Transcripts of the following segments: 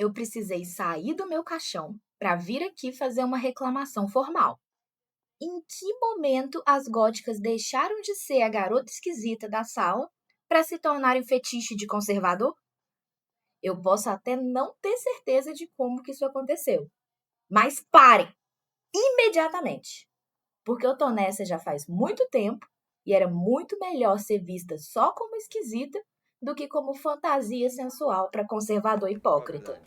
eu precisei sair do meu caixão para vir aqui fazer uma reclamação formal. Em que momento as góticas deixaram de ser a garota esquisita da sala para se tornarem fetiche de conservador? Eu posso até não ter certeza de como que isso aconteceu, mas parem imediatamente, porque eu tô nessa já faz muito tempo e era muito melhor ser vista só como esquisita do que como fantasia sensual para conservador hipócrita.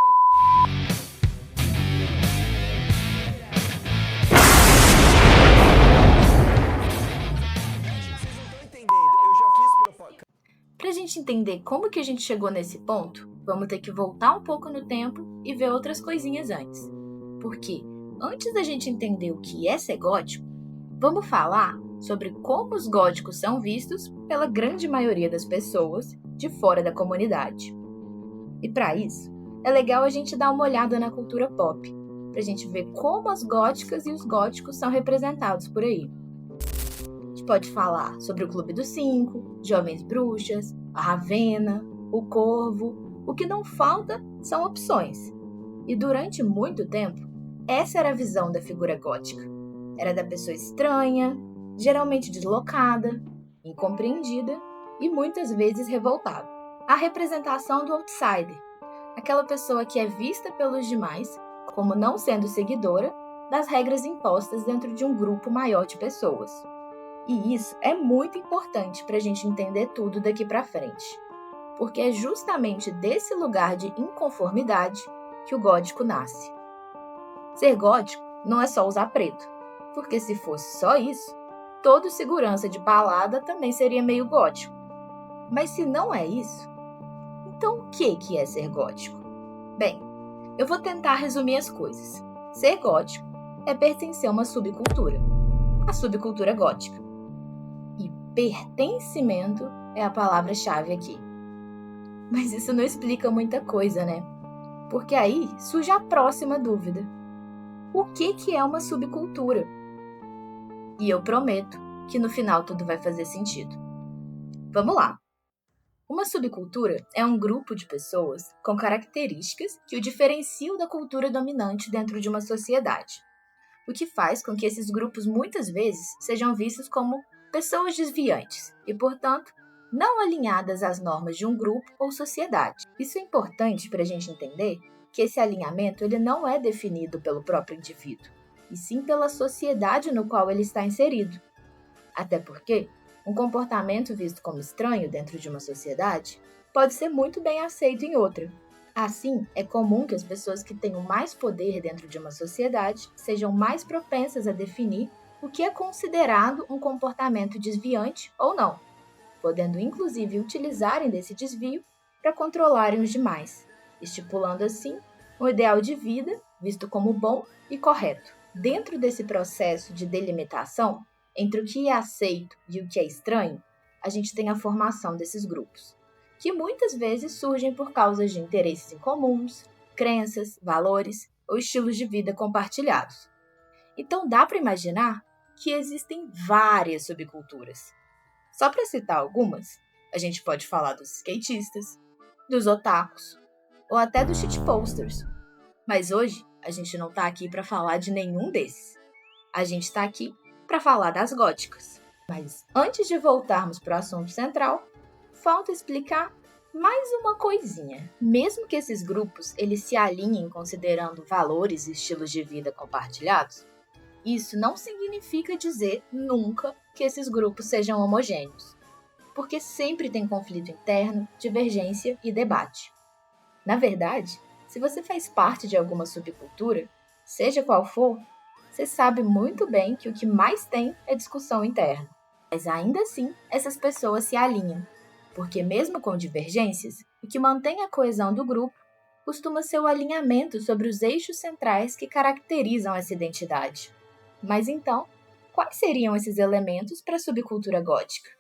Para a gente entender como que a gente chegou nesse ponto, vamos ter que voltar um pouco no tempo e ver outras coisinhas antes. Porque, antes da gente entender o que é ser gótico, vamos falar sobre como os góticos são vistos pela grande maioria das pessoas de fora da comunidade. E para isso, é legal a gente dar uma olhada na cultura pop, para a gente ver como as góticas e os góticos são representados por aí. A gente pode falar sobre o Clube dos Cinco, Jovens Bruxas, a Ravenna, o Corvo. O que não falta são opções. E durante muito tempo, essa era a visão da figura gótica. Era da pessoa estranha, geralmente deslocada, incompreendida e muitas vezes revoltada. A representação do outsider, aquela pessoa que é vista pelos demais como não sendo seguidora das regras impostas dentro de um grupo maior de pessoas. E isso é muito importante para a gente entender tudo daqui para frente, porque é justamente desse lugar de inconformidade que o gótico nasce. Ser gótico não é só usar preto, porque se fosse só isso, todo segurança de balada também seria meio gótico. Mas se não é isso, então o que é ser gótico? Bem, eu vou tentar resumir as coisas. Ser gótico é pertencer a uma subcultura, a subcultura gótica. E pertencimento é a palavra-chave aqui. Mas isso não explica muita coisa, né? Porque aí surge a próxima dúvida. O que é uma subcultura? E eu prometo que no final tudo vai fazer sentido. Vamos lá! Uma subcultura é um grupo de pessoas com características que o diferenciam da cultura dominante dentro de uma sociedade, o que faz com que esses grupos muitas vezes sejam vistos como pessoas desviantes e, portanto, não alinhadas às normas de um grupo ou sociedade. Isso é importante para a gente entender que esse alinhamento ele não é definido pelo próprio indivíduo, e sim pela sociedade no qual ele está inserido. Até porque um comportamento visto como estranho dentro de uma sociedade pode ser muito bem aceito em outra. Assim, é comum que as pessoas que tenham mais poder dentro de uma sociedade sejam mais propensas a definir o que é considerado um comportamento desviante ou não, podendo inclusive utilizarem desse desvio para controlarem os demais, estipulando assim um ideal de vida visto como bom e correto. Dentro desse processo de delimitação entre o que é aceito e o que é estranho, a gente tem a formação desses grupos, que muitas vezes surgem por causa de interesses incomuns, crenças, valores ou estilos de vida compartilhados. Então dá para imaginar que existem várias subculturas. Só para citar algumas, a gente pode falar dos skatistas, dos otakus ou até dos shitposters. Mas hoje a gente não está aqui para falar de nenhum desses. A gente está aqui para falar das góticas. Mas antes de voltarmos para o assunto central, falta explicar mais uma coisinha. Mesmo que esses grupos eles se alinhem considerando valores e estilos de vida compartilhados, isso não significa dizer nunca que esses grupos sejam homogêneos, porque sempre tem conflito interno, divergência e debate. Na verdade, se você faz parte de alguma subcultura, seja qual for, você sabe muito bem que o que mais tem é discussão interna. Mas ainda assim, essas pessoas se alinham, porque mesmo com divergências, o que mantém a coesão do grupo costuma ser o alinhamento sobre os eixos centrais que caracterizam essa identidade. Mas então, quais seriam esses elementos para a subcultura gótica?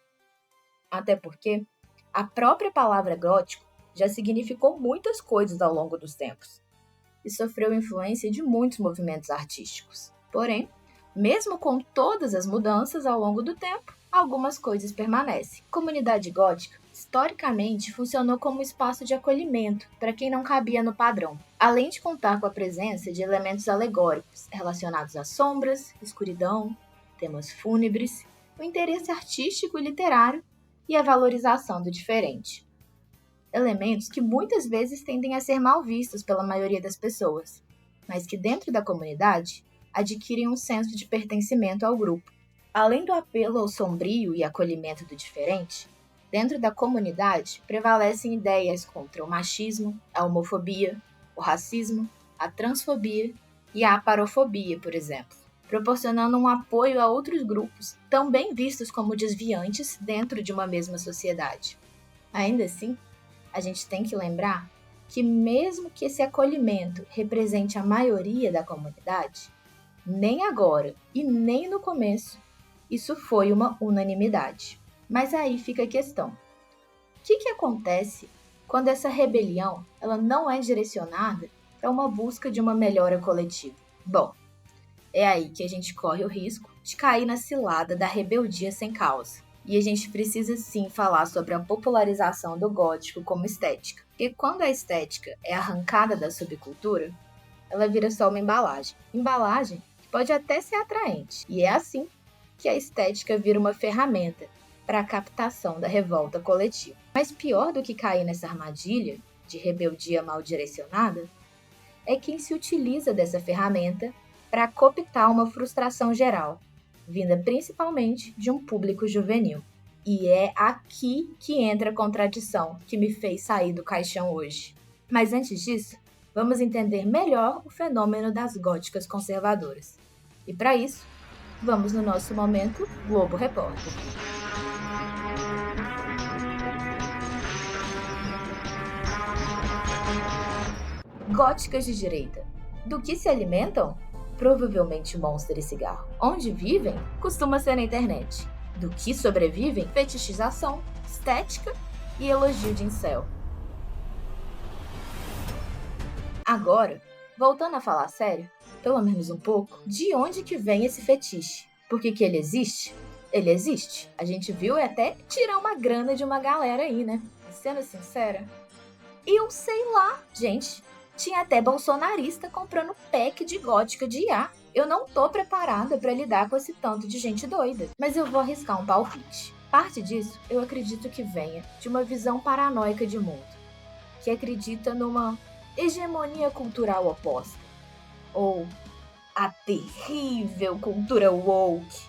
Até porque a própria palavra gótico já significou muitas coisas ao longo dos tempos e sofreu influência de muitos movimentos artísticos. Porém, mesmo com todas as mudanças ao longo do tempo, algumas coisas permanecem. A comunidade gótica historicamente funcionou como espaço de acolhimento para quem não cabia no padrão, além de contar com a presença de elementos alegóricos relacionados a sombras, escuridão, temas fúnebres, o interesse artístico e literário e a valorização do diferente. Elementos que muitas vezes tendem a ser mal vistos pela maioria das pessoas, mas que dentro da comunidade adquirem um senso de pertencimento ao grupo. Além do apelo ao sombrio e acolhimento do diferente, dentro da comunidade prevalecem ideias contra o machismo, a homofobia, o racismo, a transfobia e a aparofobia, por exemplo, proporcionando um apoio a outros grupos também vistos como desviantes dentro de uma mesma sociedade. Ainda assim, a gente tem que lembrar que mesmo que esse acolhimento represente a maioria da comunidade, nem agora e nem no começo isso foi uma unanimidade. Mas aí fica a questão. O que acontece quando essa rebelião ela não é direcionada para uma busca de uma melhora coletiva? Bom, é aí que a gente corre o risco de cair na cilada da rebeldia sem causa. E a gente precisa sim falar sobre a popularização do gótico como estética. Porque quando a estética é arrancada da subcultura, ela vira só uma embalagem. Embalagem que pode até ser atraente. E é assim que a estética vira uma ferramenta para a captação da revolta coletiva. Mas pior do que cair nessa armadilha de rebeldia mal direcionada é quem se utiliza dessa ferramenta para cooptar uma frustração geral, vinda principalmente de um público juvenil. E é aqui que entra a contradição que me fez sair do caixão hoje. Mas antes disso, vamos entender melhor o fenômeno das góticas conservadoras. E para isso, vamos no nosso momento Globo Repórter. Góticas de direita. Do que se alimentam? Provavelmente Monster e cigarro. Onde vivem? Costuma ser na internet. Do que sobrevivem? Fetichização, estética e elogio de incel. Agora, voltando a falar sério, pelo menos um pouco, de onde que vem esse fetiche? Por que ele existe? Ele existe. A gente viu até tirar uma grana de uma galera aí, né? Sendo sincera, eu sei lá, gente. Tinha até bolsonarista comprando pack de gótica de IA. Eu não tô preparada para lidar com esse tanto de gente doida. Mas eu vou arriscar um palpite. Parte disso, eu acredito que venha de uma visão paranoica de mundo, que acredita numa hegemonia cultural oposta, ou a terrível cultura woke,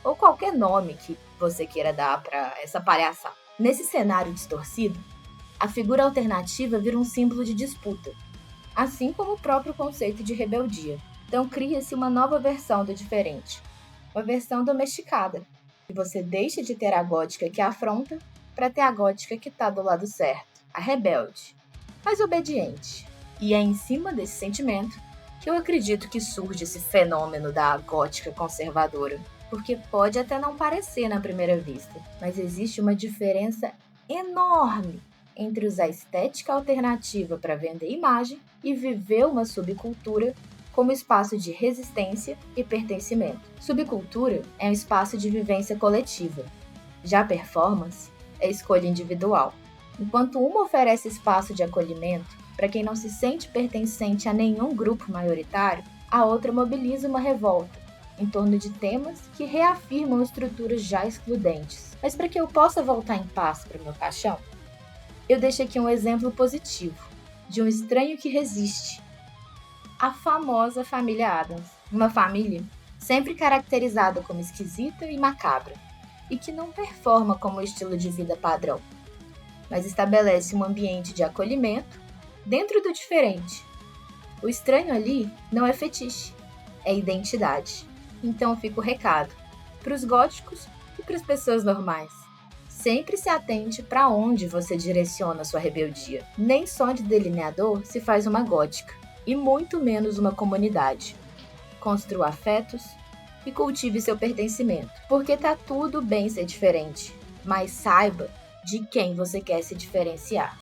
ou qualquer nome que você queira dar para essa palhaçada. Nesse cenário distorcido, a figura alternativa vira um símbolo de disputa, assim como o próprio conceito de rebeldia. Então cria-se uma nova versão do diferente, uma versão domesticada, que você deixa de ter a gótica que afronta para ter a gótica que está do lado certo, a rebelde, mas obediente. E é em cima desse sentimento que eu acredito que surge esse fenômeno da gótica conservadora, porque pode até não parecer na primeira vista, mas existe uma diferença enorme entre usar estética alternativa para vender imagem e viver uma subcultura como espaço de resistência e pertencimento. Subcultura é um espaço de vivência coletiva. Já performance é escolha individual. Enquanto uma oferece espaço de acolhimento para quem não se sente pertencente a nenhum grupo maioritário, a outra mobiliza uma revolta em torno de temas que reafirmam estruturas já excludentes. Mas para que eu possa voltar em paz para o meu caixão, eu deixo aqui um exemplo positivo de um estranho que resiste. A famosa família Addams. Uma família sempre caracterizada como esquisita e macabra, e que não performa como estilo de vida padrão, mas estabelece um ambiente de acolhimento dentro do diferente. O estranho ali não é fetiche, é identidade. Então fica o recado para os góticos e para as pessoas normais. Sempre se atente para onde você direciona sua rebeldia. Nem só de delineador se faz uma gótica, e muito menos uma comunidade. Construa afetos e cultive seu pertencimento, porque tá tudo bem ser diferente, mas saiba de quem você quer se diferenciar.